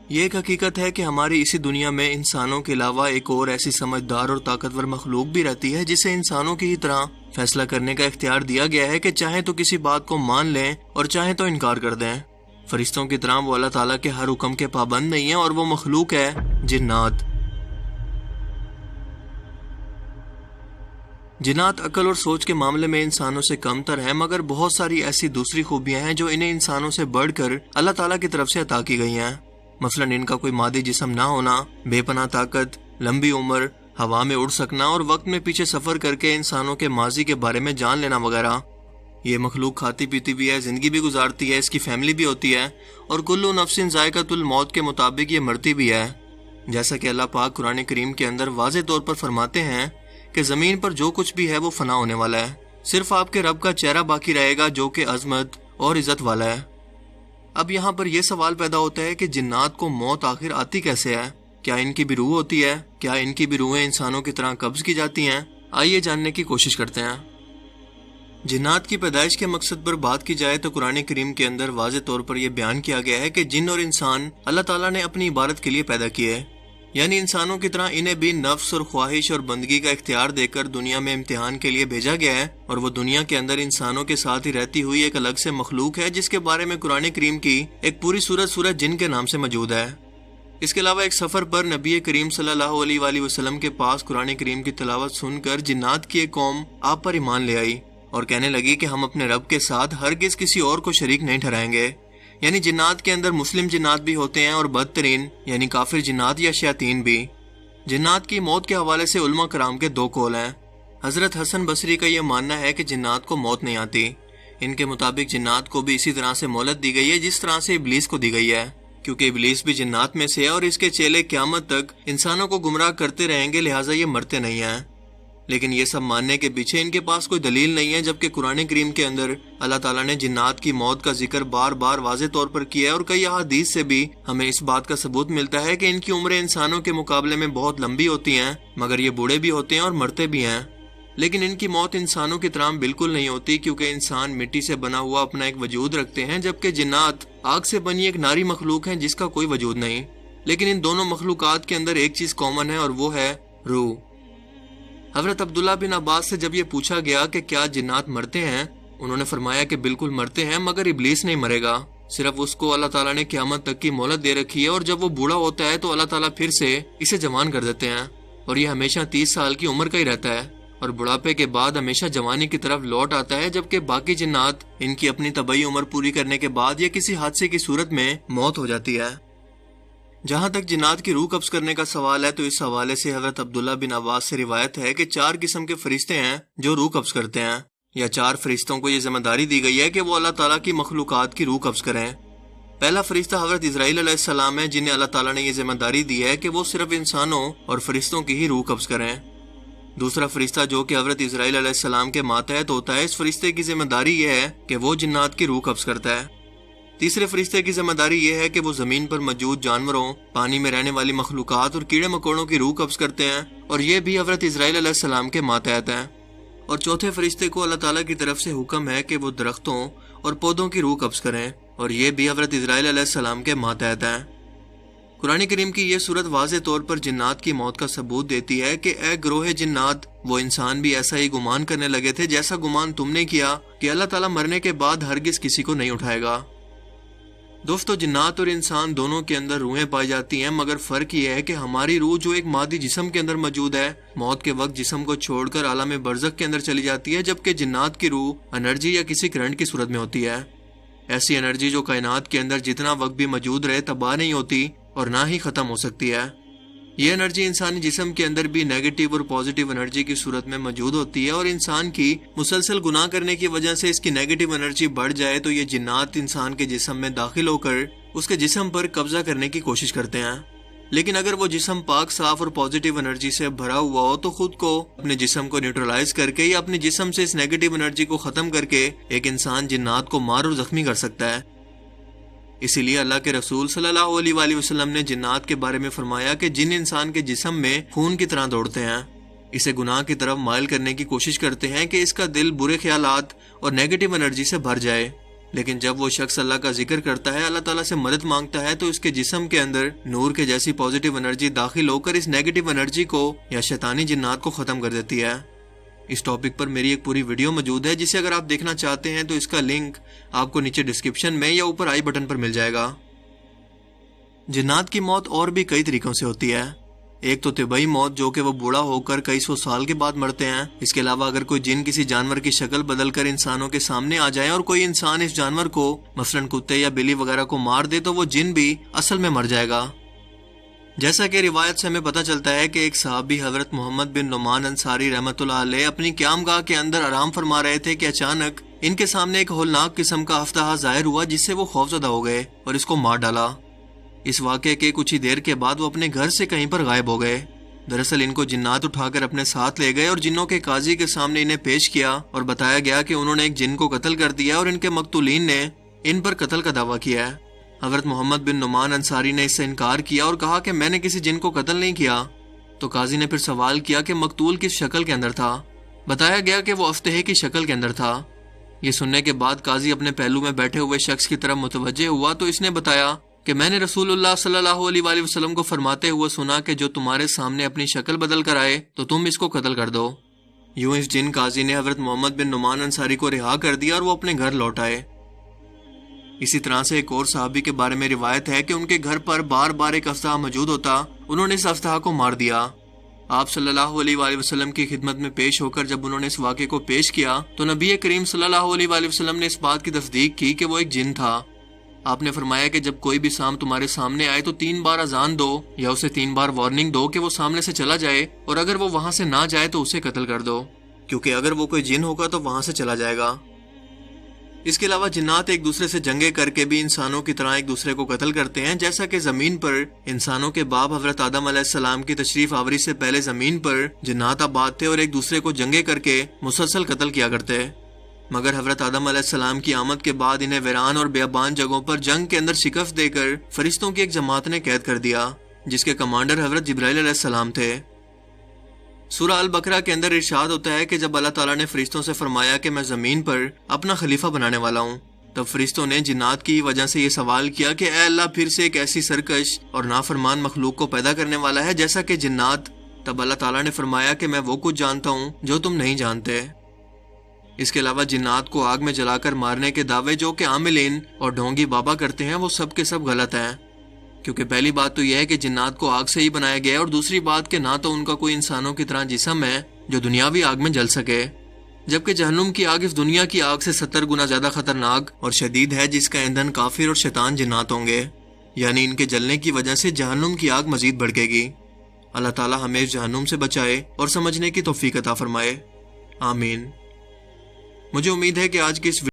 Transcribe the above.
یہ ایک حقیقت ہے کہ ہماری اسی دنیا میں انسانوں کے علاوہ ایک اور ایسی سمجھدار اور طاقتور مخلوق بھی رہتی ہے جسے انسانوں کی ہی طرح فیصلہ کرنے کا اختیار دیا گیا ہے کہ چاہے تو کسی بات کو مان لیں اور چاہے تو انکار کر دیں۔ فرشتوں کی طرح وہ اللہ تعالیٰ کے ہر حکم کے پابند نہیں ہیں، اور وہ مخلوق ہے جنات۔ جنات عقل اور سوچ کے معاملے میں انسانوں سے کم تر ہیں، مگر بہت ساری ایسی دوسری خوبیاں ہیں جو انہیں انسانوں سے بڑھ کر اللہ تعالیٰ کی طرف سے عطا کی گئی ہیں۔ مثلا ان کا کوئی مادی جسم نہ ہونا، بے پناہ طاقت، لمبی عمر، ہوا میں اڑ سکنا اور وقت میں پیچھے سفر کر کے انسانوں کے ماضی کے بارے میں جان لینا وغیرہ۔ یہ مخلوق کھاتی پیتی بھی ہے، زندگی بھی گزارتی ہے، اس کی فیملی بھی ہوتی ہے، اور کل نفس ذائقۃ الموت کے مطابق یہ مرتی بھی ہے۔ جیسا کہ اللہ پاک قرآن کریم کے اندر واضح طور پر فرماتے ہیں کہ زمین پر جو کچھ بھی ہے وہ فنا ہونے والا ہے، صرف آپ کے رب کا چہرہ باقی رہے گا جو کہ عظمت اور عزت والا ہے۔ اب یہاں پر یہ سوال پیدا ہوتا ہے کہ جنات کو موت آخر آتی کیسے ہے؟ کیا ان کی بھی روح ہوتی ہے؟ کیا ان کی بھی روحیں انسانوں کی طرح قبض کی جاتی ہیں؟ آئیے جاننے کی کوشش کرتے ہیں۔ جنات کی پیدائش کے مقصد پر بات کی جائے تو قرآن کریم کے اندر واضح طور پر یہ بیان کیا گیا ہے کہ جن اور انسان اللہ تعالیٰ نے اپنی عبادت کے لیے پیدا کیے، یعنی انسانوں کی طرح انہیں بھی نفس اور خواہش اور بندگی کا اختیار دے کر دنیا میں امتحان کے لیے بھیجا گیا ہے، اور وہ دنیا کے اندر انسانوں کے ساتھ ہی رہتی ہوئی ایک الگ سے مخلوق ہے جس کے بارے میں قرآن کریم کی ایک پوری سورت جن کے نام سے موجود ہے۔ اس کے علاوہ ایک سفر پر نبی کریم صلی اللہ علیہ وآلہ وسلم کے پاس قرآن کریم کی تلاوت سن کر جنات کی ایک قوم آپ پر ایمان لے آئی اور کہنے لگی کہ ہم اپنے رب کے ساتھ ہرگز کسی اور کو شریک نہیں ٹھہرائیں گے۔ یعنی جنات کے اندر مسلم جنات بھی ہوتے ہیں اور بدترین یعنی کافر جنات یا شیاطین بھی۔ جنات کی موت کے حوالے سے علماء کرام کے دو قول ہیں۔ حضرت حسن بصری کا یہ ماننا ہے کہ جنات کو موت نہیں آتی۔ ان کے مطابق جنات کو بھی اسی طرح سے مہلت دی گئی ہے جس طرح سے ابلیس کو دی گئی ہے، کیونکہ ابلیس بھی جنات میں سے ہے اور اس کے چیلے قیامت تک انسانوں کو گمراہ کرتے رہیں گے، لہٰذا یہ مرتے نہیں ہیں۔ لیکن یہ سب ماننے کے پیچھے ان کے پاس کوئی دلیل نہیں ہے، جبکہ قرآن کریم کے اندر اللہ تعالیٰ نے جنات کی موت کا ذکر بار بار واضح طور پر کیا ہے، اور کئی احادیث سے بھی ہمیں اس بات کا ثبوت ملتا ہے کہ ان کی عمریں انسانوں کے مقابلے میں بہت لمبی ہوتی ہیں، مگر یہ بوڑھے بھی ہوتے ہیں اور مرتے بھی ہیں۔ لیکن ان کی موت انسانوں کی طرح بالکل نہیں ہوتی، کیونکہ انسان مٹی سے بنا ہوا اپنا ایک وجود رکھتے ہیں، جبکہ جنات آگ سے بنی ایک ناری مخلوق ہیں جس کا کوئی وجود نہیں۔ لیکن ان دونوں مخلوقات کے اندر ایک چیز کامن ہے اور وہ ہے روح۔ حضرت عبداللہ بن عباس سے جب یہ پوچھا گیا کہ کیا جنات مرتے ہیں، انہوں نے فرمایا کہ بالکل مرتے ہیں، مگر ابلیس نہیں مرے گا، صرف اس کو اللہ تعالیٰ نے قیامت تک کی مہلت دے رکھی ہے، اور جب وہ بوڑھا ہوتا ہے تو اللہ تعالیٰ پھر سے اسے جوان کر دیتے ہیں، اور یہ ہمیشہ 30 سال کی عمر کا ہی رہتا ہے، اور بڑھاپے کے بعد ہمیشہ جوانی کی طرف لوٹ آتا ہے، جبکہ باقی جنات ان کی اپنی طبعی عمر پوری کرنے کے بعد یا کسی حادثے کی صورت میں موت ہو جاتی ہے۔ جہاں تک جنات کی روح قبض کرنے کا سوال ہے تو اس حوالے سے حضرت عبداللہ بن عباس سے روایت ہے کہ 4 قسم کے فرشتے ہیں جو روح قبض کرتے ہیں، یا 4 فرشتوں کو یہ ذمہ داری دی گئی ہے کہ وہ اللہ تعالیٰ کی مخلوقات کی روح قبض کریں۔ پہلا فرشتہ حضرت اسرائیل علیہ السلام ہے، جنہیں اللہ تعالیٰ نے یہ ذمہ داری دی ہے کہ وہ صرف انسانوں اور فرشتوں کی ہی روح قبض کریں۔ دوسرا فرشتہ جو کہ حضرت اسرائیل علیہ السلام کے ماتحت ہوتا ہے، اس فرشتے کی ذمہ داری یہ ہے کہ وہ جنات کی روح قبض کرتا ہے۔ تیسرے فرشتے کی ذمہ داری یہ ہے کہ وہ زمین پر موجود جانوروں، پانی میں رہنے والی مخلوقات اور کیڑے مکوڑوں کی روح قبض کرتے ہیں، اور یہ بھی حضرت اسرائیل علیہ السلام کے ماتحت ہیں۔ اور چوتھے فرشتے کو اللہ تعالیٰ کی طرف سے حکم ہے کہ وہ درختوں اور پودوں کی روح قبض کریں، اور یہ بھی حضرت اسرائیل علیہ السلام کے ماتحت ہیں۔ قرآن کریم کی یہ صورت واضح طور پر جنات کی موت کا ثبوت دیتی ہے کہ اے گروہ جنات، وہ انسان بھی ایسا ہی گمان کرنے لگے تھے جیسا گمان تم نے کیا کہ اللہ تعالیٰ مرنے کے بعد ہرگز کسی کو نہیں اٹھائے گا۔ دوستو، جنات اور انسان دونوں کے اندر روحیں پائی جاتی ہیں، مگر فرق یہ ہے کہ ہماری روح جو ایک مادی جسم کے اندر موجود ہے، موت کے وقت جسم کو چھوڑ کر عالم برزخ کے اندر چلی جاتی ہے، جبکہ جنات کی روح انرجی یا کسی کرنٹ کی صورت میں ہوتی ہے۔ ایسی انرجی جو کائنات کے اندر جتنا وقت بھی موجود رہے تباہ نہیں ہوتی اور نہ ہی ختم ہو سکتی ہے۔ یہ انرجی انسانی جسم کے اندر بھی نیگیٹو اور پازیٹیو انرجی کی صورت میں موجود ہوتی ہے، اور انسان کی مسلسل گناہ کرنے کی وجہ سے اس کی نیگیٹو انرجی بڑھ جائے تو یہ جنات انسان کے جسم میں داخل ہو کر اس کے جسم پر قبضہ کرنے کی کوشش کرتے ہیں۔ لیکن اگر وہ جسم پاک صاف اور پازیٹیو انرجی سے بھرا ہوا ہو تو خود کو اپنے جسم کو نیوٹرلائز کر کے یا اپنے جسم سے اس نیگیٹو انرجی کو ختم کر کے ایک انسان جنات کو مار اور زخمی کر سکتا ہے۔ اسی لیے اللہ کے رسول صلی اللہ علیہ وآلہ وسلم نے جنات کے بارے میں فرمایا کہ جن انسان کے جسم میں خون کی طرح دوڑتے ہیں، اسے گناہ کی طرف مائل کرنے کی کوشش کرتے ہیں کہ اس کا دل برے خیالات اور نیگیٹو انرجی سے بھر جائے، لیکن جب وہ شخص اللہ کا ذکر کرتا ہے، اللہ تعالیٰ سے مدد مانگتا ہے، تو اس کے جسم کے اندر نور کے جیسی پازیٹیو انرجی داخل ہو کر اس نیگیٹو انرجی کو یا شیطانی جنات کو ختم کر دیتی ہے۔ اس ٹاپک پر میری ایک پوری ویڈیو موجود ہے، جسے اگر آپ دیکھنا چاہتے ہیں تو اس کا لنک آپ کو نیچے ڈسکرپشن میں یا اوپر آئی بٹن پر مل جائے گا۔ جنات کی موت اور بھی کئی طریقوں سے ہوتی ہے۔ ایک تو طبعی موت، جو کہ وہ بوڑھا ہو کر کئی سو سال کے بعد مرتے ہیں۔ اس کے علاوہ اگر کوئی جن کسی جانور کی شکل بدل کر انسانوں کے سامنے آ جائے اور کوئی انسان اس جانور کو مثلاً کتے یا بلی وغیرہ کو مار دے، تو وہ جن بھی اصل میں مر جائے گا۔ جیسا کہ روایت سے ہمیں پتہ چلتا ہے کہ ایک صحابی حضرت محمد بن نعمان انصاری رحمۃ اللہ علیہ اپنی قیام گاہ کے اندر آرام فرما رہے تھے کہ اچانک ان کے سامنے ایک ہولناک قسم کا ہفتہ ظاہر ہوا، جس سے وہ خوفزدہ ہو گئے اور اس کو مار ڈالا۔ اس واقعے کے کچھ ہی دیر کے بعد وہ اپنے گھر سے کہیں پر غائب ہو گئے۔ دراصل ان کو جنات اٹھا کر اپنے ساتھ لے گئے اور جنوں کے قاضی کے سامنے انہیں پیش کیا اور بتایا گیا کہ انہوں نے ایک جن کو قتل کر دیا اور ان کے مقتولین نے ان پر قتل کا دعویٰ کیا ہے۔ حضرت محمد بن نعمان انصاری نے اس سے انکار کیا اور کہا کہ میں نے کسی جن کو قتل نہیں کیا۔ تو قاضی نے پھر سوال کیا کہ مقتول کس شکل کے اندر تھا؟ بتایا گیا کہ وہ افتح کی شکل کے اندر تھا۔ یہ سننے کے بعد قاضی اپنے پہلو میں بیٹھے ہوئے شخص کی طرف متوجہ ہوا تو اس نے بتایا کہ میں نے رسول اللہ صلی اللہ علیہ وآلہ وسلم کو فرماتے ہوئے سنا کہ جو تمہارے سامنے اپنی شکل بدل کر آئے تو تم اس کو قتل کر دو۔ یوں اس جن قاضی نے حضرت محمد بن نعمان انصاری کو رہا کر دیا اور وہ اپنے گھر لوٹ آئے۔ اسی طرح سے ایک اور صحابی کے بارے میں روایت ہے کہ ان کے گھر پر بار بار ایک افسہ موجود ہوتا، انہوں نے اس افسہ کو مار دیا۔ آپ صلی اللہ علیہ وآلہ وسلم کی خدمت میں پیش ہو کر جب انہوں نے اس واقعے کو پیش کیا تو نبی کریم صلی اللہ علیہ وآلہ وسلم نے اس بات کی تصدیق کی کہ وہ ایک جن تھا۔ آپ نے فرمایا کہ جب کوئی بھی سام تمہارے سامنے آئے تو 3 بار اذان دو یا اسے 3 بار وارننگ دو کہ وہ سامنے سے چلا جائے، اور اگر وہ وہاں سے نہ جائے تو اسے قتل کر دو، کیونکہ اگر وہ کوئی جن ہوگا تو وہاں سے چلا جائے گا۔ اس کے علاوہ جنات ایک دوسرے سے جنگیں کر کے بھی انسانوں کی طرح ایک دوسرے کو قتل کرتے ہیں، جیسا کہ زمین پر انسانوں کے باپ حضرت آدم علیہ السلام کی تشریف آوری سے پہلے زمین پر جنات آباد تھے اور ایک دوسرے کو جنگیں کر کے مسلسل قتل کیا کرتے، مگر حضرت آدم علیہ السلام کی آمد کے بعد انہیں ویران اور بیابان جگہوں پر جنگ کے اندر شکست دے کر فرشتوں کی ایک جماعت نے قید کر دیا، جس کے کمانڈر حضرت جبرائیل علیہ السلام تھے۔ سورہ البقرہ کے اندر ارشاد ہوتا ہے کہ جب اللہ تعالیٰ نے فرشتوں سے فرمایا کہ میں زمین پر اپنا خلیفہ بنانے والا ہوں، تب فرشتوں نے جنات کی وجہ سے یہ سوال کیا کہ اے اللہ، پھر سے ایک ایسی سرکش اور نافرمان مخلوق کو پیدا کرنے والا ہے جیسا کہ جنات؟ تب اللہ تعالیٰ نے فرمایا کہ میں وہ کچھ جانتا ہوں جو تم نہیں جانتے۔ اس کے علاوہ جنات کو آگ میں جلا کر مارنے کے دعوے جو کہ عاملین اور ڈھونگی بابا کرتے ہیں، وہ سب کے سب غلط ہیں، کیونکہ پہلی بات تو یہ ہے کہ جنات کو آگ سے ہی بنایا گیا ہے، اور دوسری بات کہ نہ تو ان کا کوئی انسانوں کی طرح جسم ہے جو دنیاوی آگ میں جل سکے، جبکہ جہنم کی آگ اس دنیا کی آگ سے 70 گنا زیادہ خطرناک اور شدید ہے، جس کا ایندھن کافر اور شیطان جنات ہوں گے، یعنی ان کے جلنے کی وجہ سے جہنم کی آگ مزید بڑھے گی۔ اللہ تعالیٰ ہمیں اس جہنم سے بچائے اور سمجھنے کی توفیق عطا فرمائے، آمین۔ مجھے امید ہے کہ آج کی اس